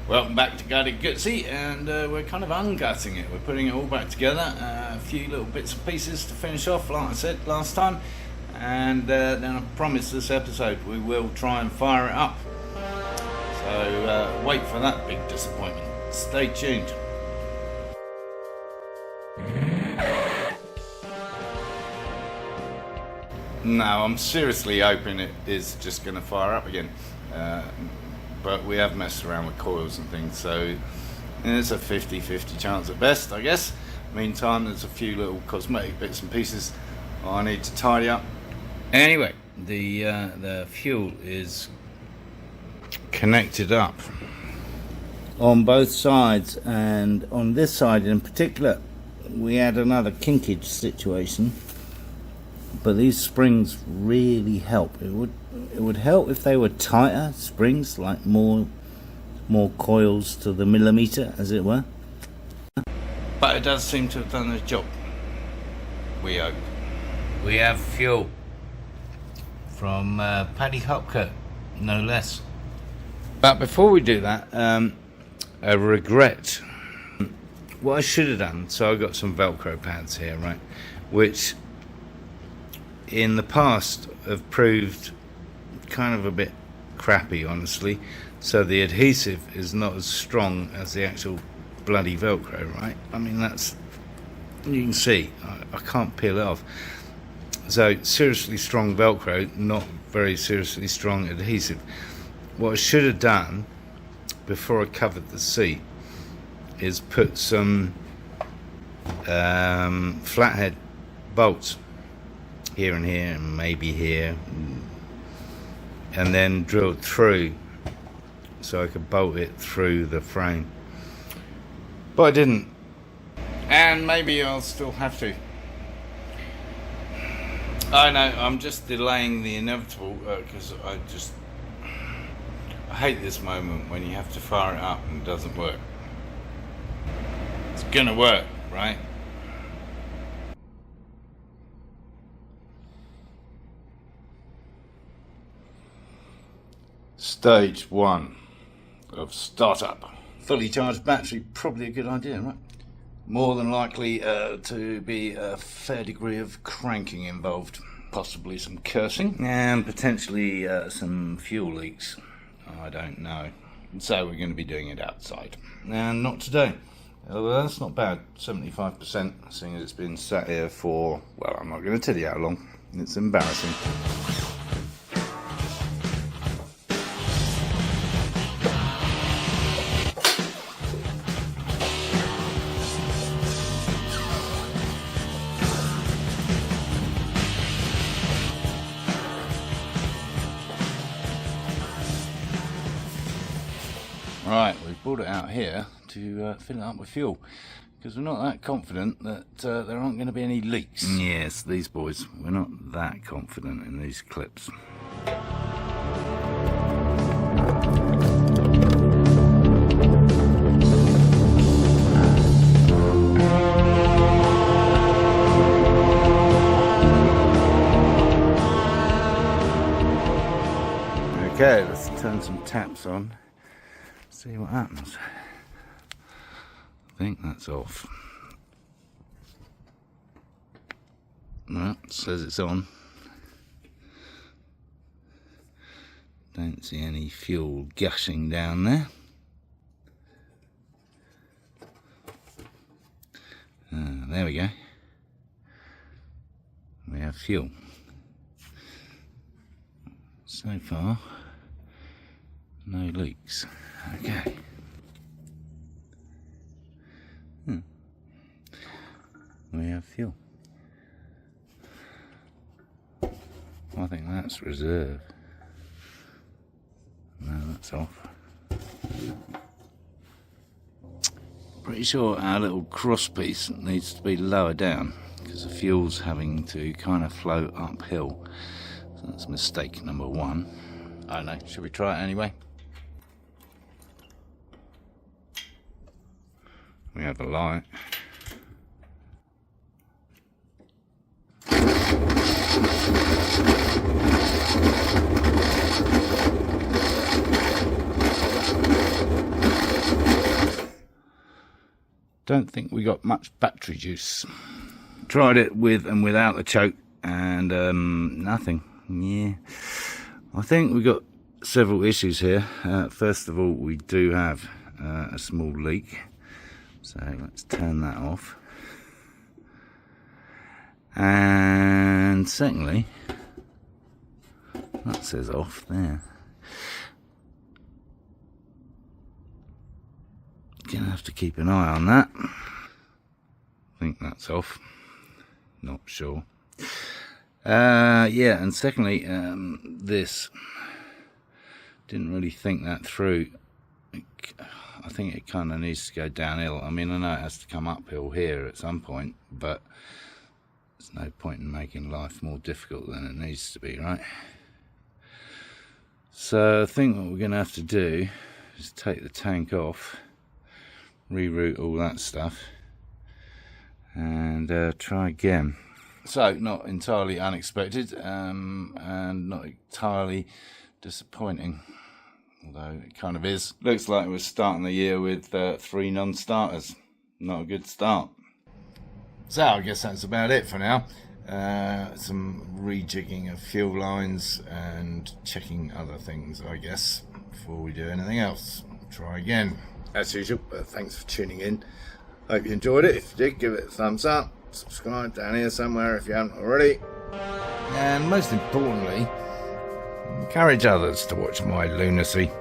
Welcome back to Moto Guzzi, and we're kind of ungutting it. We're putting it all back together, a few little bits and pieces to finish off, like I said last time, and then I promise this episode we will try and fire it up. So wait for that big disappointment. Stay tuned. No, I'm seriously hoping it is just going to fire up again. But we have messed around with coils and things, so there's a 50-50 chance at best, I guess. Meantime, there's a few little cosmetic bits and pieces I need to tidy up. Anyway, the fuel is connected up on both sides, and on this side in particular we had another kinkage situation, but these springs really help. It would help if they were tighter springs, like more coils to the millimeter, as it were. But it does seem to have done the job, we hope. We have fuel from Paddy Hopker, no less. But before we do that, a regret. What I should have done, so I got some Velcro pads here, right, which in the past have proved kind of a bit crappy, honestly. So the adhesive is not as strong as the actual bloody Velcro, right? I mean, that's, you can see, I can't peel it off. So seriously strong Velcro, not very seriously strong adhesive. What I should have done before I covered the seat is put some flathead bolts here and here and maybe here, and then drilled through so I could bolt it through the frame, but I didn't, and maybe I'll still have to. I know, I'm just delaying the inevitable because I hate this moment when you have to fire it up and it doesn't work. It's gonna work, right? Stage 1 of startup. Fully charged battery, probably a good idea, right? More than likely to be a fair degree of cranking involved, possibly some cursing, and potentially some fuel leaks. I don't know. So we're going to be doing it outside, and not today. Well, that's not bad, 75%, seeing as it's been sat here for, well, I'm not going to tell you how long. It's embarrassing. Right, we've brought it out here to fill it up with fuel, because we're not that confident that there aren't going to be any leaks. Yes, these boys, we're not that confident in these clips. Okay, let's turn some taps on. See what happens. I think that's off. Well, it says it's on. Don't see any fuel gushing down there. There we go. We have fuel. So far, no leaks. Okay. We have fuel. I think that's reserve. No, that's off. Pretty sure our little cross piece needs to be lower down because the fuel's having to kind of float uphill. So that's mistake number one. I don't know, should we try it anyway? We have a light. don't think we got much battery juice. Tried it with and without the choke, and nothing. Yeah, I think we got several issues here. First of all, we do have a small leak, so let's turn that off. And secondly, that says off there. Gonna have to keep an eye on that. I think that's off, not sure. Yeah, and secondly, this, didn't really think that through. I think it kind of needs to go downhill. I mean, I know it has to come uphill here at some point, but there's no point in making life more difficult than it needs to be, right? So I think what we're going to have to do is take the tank off, reroute all that stuff, and try again. So, not entirely unexpected, and not entirely disappointing, although it kind of is. Looks like we're starting the year with 3 non-starters. Not a good start. So I guess that's about it for now. Some rejigging of fuel lines and checking other things, I guess, before we do anything else. Try again. As usual, thanks for tuning in. Hope you enjoyed it. If you did, give it a thumbs up. Subscribe down here somewhere if you haven't already. And most importantly, encourage others to watch my lunacy.